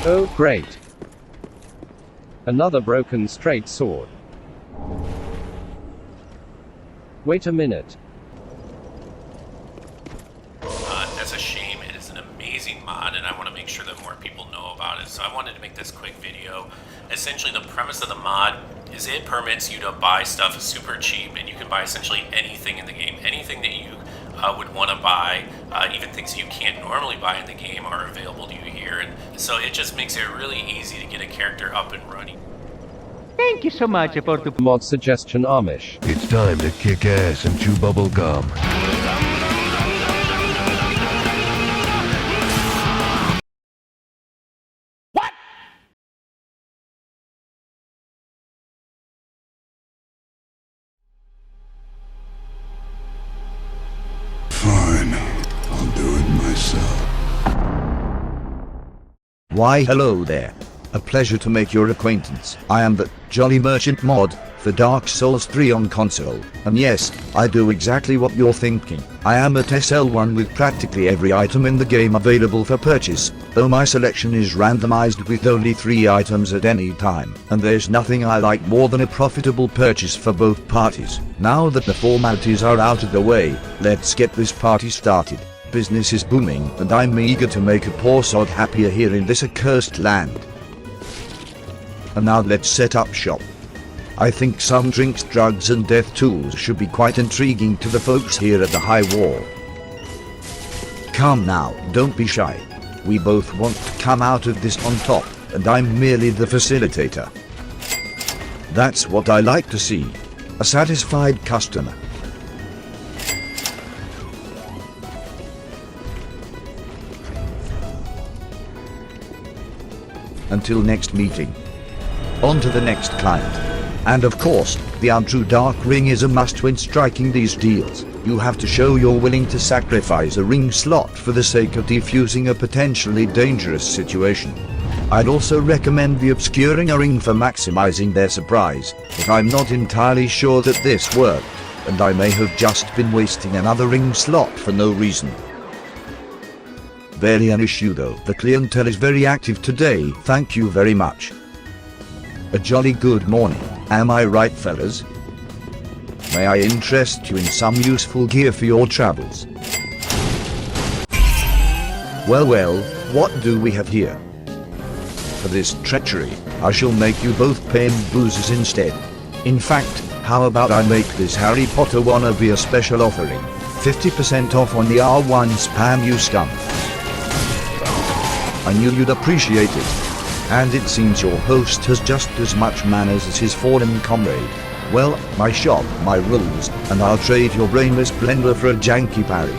Oh, great. Another broken straight sword. Wait a minute. That's a shame. It is an amazing mod, and I want to make sure that more people know about it. So I wanted to make this quick video. Essentially, the premise of the mod is it permits you to buy stuff super cheap, and you can buy essentially anything in the game. Anything that you would want to buy, even things you can't normally buy in the game are available to you here. And so it just makes it really easy to get a character up and running. Thank you so much for the Mod suggestion Amish. It's time to kick ass and chew bubble gum. Fine, I'll do it myself. Why hello there. A pleasure to make your acquaintance. I am the Jolly Merchant mod for Dark Souls 3 on console. And yes, I do exactly what you're thinking. I am at SL1 with practically every item in the game available for purchase, though my selection is randomized with only 3 items at any time. And there's nothing I like more than a profitable purchase for both parties. Now that the formalities are out of the way, let's get this party started. Business is booming, and I'm eager to make a poor sod happier here in this accursed land. And now let's set up shop. I think some drinks, drugs and death tools should be quite intriguing to the folks here at the high wall. Come now, don't be shy. We both want to come out of this on top, and I'm merely the facilitator. That's what I like to see. A satisfied customer. Until next meeting. On to the next client. And of course, the untrue dark ring is a must when striking these deals. You have to show you're willing to sacrifice a ring slot for the sake of defusing a potentially dangerous situation. I'd also recommend the obscuring a ring for maximizing their surprise, but I'm not entirely sure that this worked, and I may have just been wasting another ring slot for no reason. Barely an issue though. The clientele is very active today, thank you very much. A jolly good morning, am I right fellas? May I interest you in some useful gear for your travels? Well, what do we have here? For this treachery, I shall make you both pay in boozes instead. In fact, how about I make this Harry Potter wannabe a special offering? 50% off on the R1 spam, you scum. I knew you'd appreciate it. And it seems your host has just as much manners as his fallen comrade. Well, my shop, my rules, and I'll trade your brainless blender for a janky parry.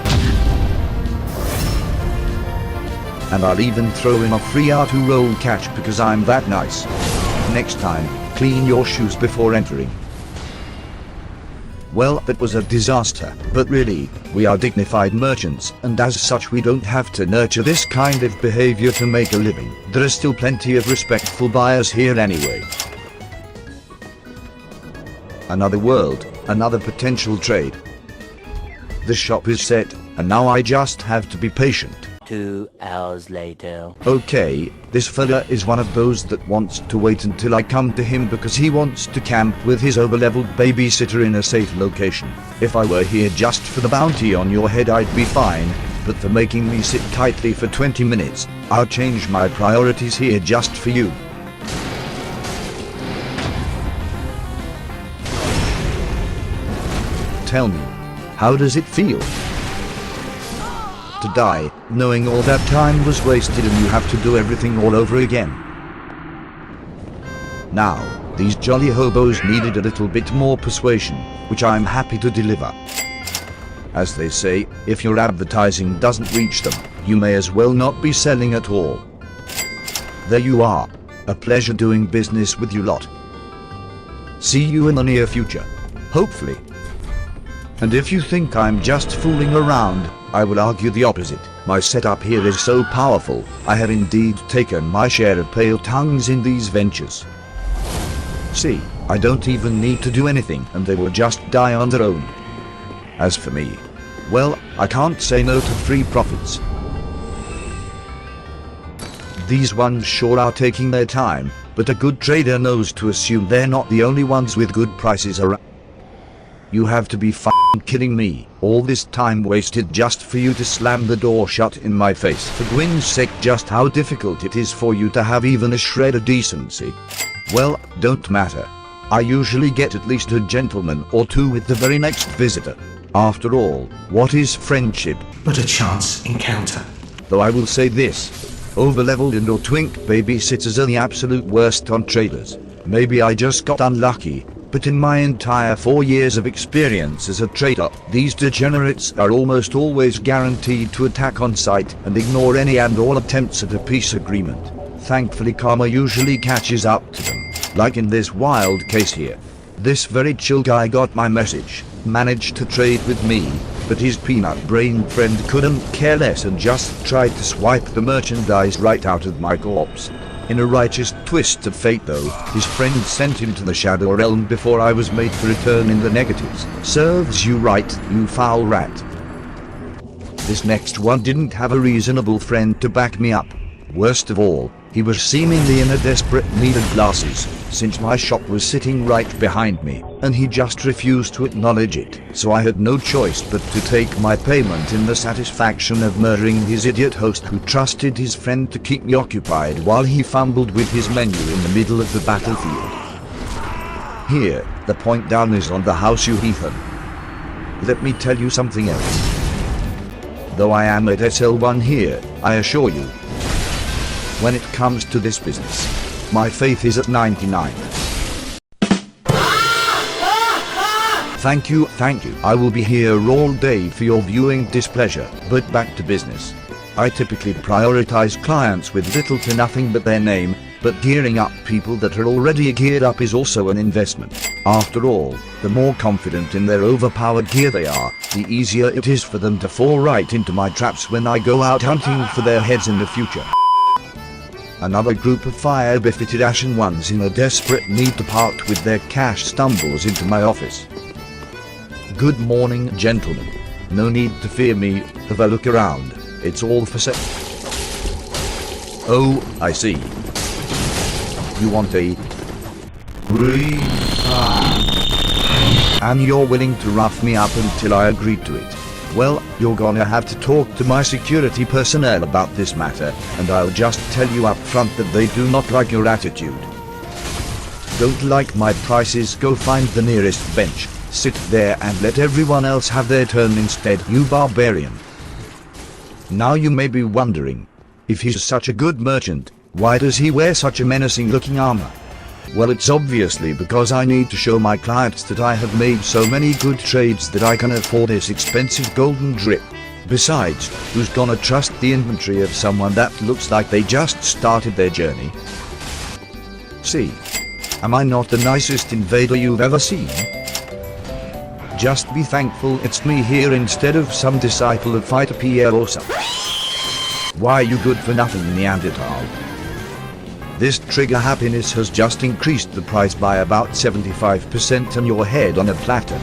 And I'll even throw in a free R2 roll catch because I'm that nice. Next time, clean your shoes before entering. Well, that was a disaster, but really, we are dignified merchants, and as such we don't have to nurture this kind of behavior to make a living. There are still plenty of respectful buyers here anyway. Another world, another potential trade. The shop is set, and now I just have to be patient. 2 hours later. Okay, this fella is one of those that wants to wait until I come to him because he wants to camp with his overleveled babysitter in a safe location. If I were here just for the bounty on your head I'd be fine, but for making me sit tightly for 20 minutes, I'll change my priorities here just for you. Tell me, how does it feel to die, knowing all that time was wasted and you have to do everything all over again? Now, these jolly hobos needed a little bit more persuasion, which I'm happy to deliver. As they say, if your advertising doesn't reach them, you may as well not be selling at all. There you are. A pleasure doing business with you lot. See you in the near future. Hopefully. And if you think I'm just fooling around, I will argue the opposite. My setup here is so powerful, I have indeed taken my share of pale tongues in these ventures. See, I don't even need to do anything and they will just die on their own. As for me, well, I can't say no to free profits. These ones sure are taking their time, but a good trader knows to assume they're not the only ones with good prices around. You have to be f***ing kidding me. All this time wasted just for you to slam the door shut in my face. For Gwyn's sake, just how difficult it is for you to have even a shred of decency. Well, don't matter. I usually get at least a gentleman or two with the very next visitor. After all, what is friendship but a chance encounter? Though I will say this. Overleveled and or twink babysitters are the absolute worst on traders. Maybe I just got unlucky, but in my entire 4 years of experience as a trader, these degenerates are almost always guaranteed to attack on sight and ignore any and all attempts at a peace agreement. Thankfully, karma usually catches up to them, like in this wild case here. This very chill guy got my message, managed to trade with me, but his peanut-brained friend couldn't care less and just tried to swipe the merchandise right out of my corpse. In a righteous twist of fate though, his friend sent him to the Shadow Realm before I was made to return in the negatives. Serves you right, you foul rat. This next one didn't have a reasonable friend to back me up. Worst of all, he was seemingly in a desperate need of glasses, since my shop was sitting right behind me, and he just refused to acknowledge it, so I had no choice but to take my payment in the satisfaction of murdering his idiot host who trusted his friend to keep me occupied while he fumbled with his menu in the middle of the battlefield. Here, the point down is on the house, you heathen. Let me tell you something else. Though I am at SL1 here, I assure you, when it comes to this business, my faith is at 99. Thank you. I will be here all day for your viewing displeasure, but back to business. I typically prioritize clients with little to nothing but their name, but gearing up people that are already geared up is also an investment. After all, the more confident in their overpowered gear they are, the easier it is for them to fall right into my traps when I go out hunting for their heads in the future. Another group of fire-befitted ashen ones in a desperate need to part with their cash stumbles into my office. Good morning, gentlemen. No need to fear me, have a look around. It's all for sale. Oh, I see. You want a and you're willing to rough me up until I agree to it. Well, you're gonna have to talk to my security personnel about this matter, and I'll just tell you up front that they do not like your attitude. Don't like my prices? Go find the nearest bench, sit there and let everyone else have their turn instead, you barbarian. Now you may be wondering, if he's such a good merchant, why does he wear such a menacing looking armor? Well, it's obviously because I need to show my clients that I have made so many good trades that I can afford this expensive golden drip. Besides, who's gonna trust the inventory of someone that looks like they just started their journey? See? Am I not the nicest invader you've ever seen? Just be thankful it's me here instead of some disciple of Fighter Pierre or something. Why, you good for nothing Neanderthal. This trigger happiness has just increased the price by about 75% and your head on a platter.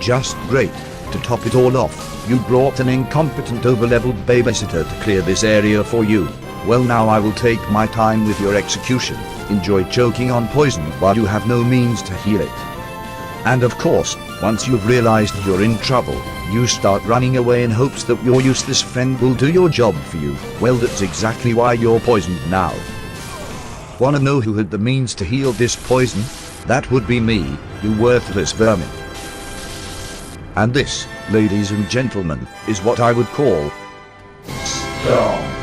Just great. To top it all off, you brought an incompetent overleveled babysitter to clear this area for you. Well, now I will take my time with your execution. Enjoy choking on poison while you have no means to heal it. And of course, once you've realized you're in trouble, you start running away in hopes that your useless friend will do your job for you. Well, that's exactly why you're poisoned now. Wanna know who had the means to heal this poison? That would be me, you worthless vermin. And this, ladies and gentlemen, is what I would call strong.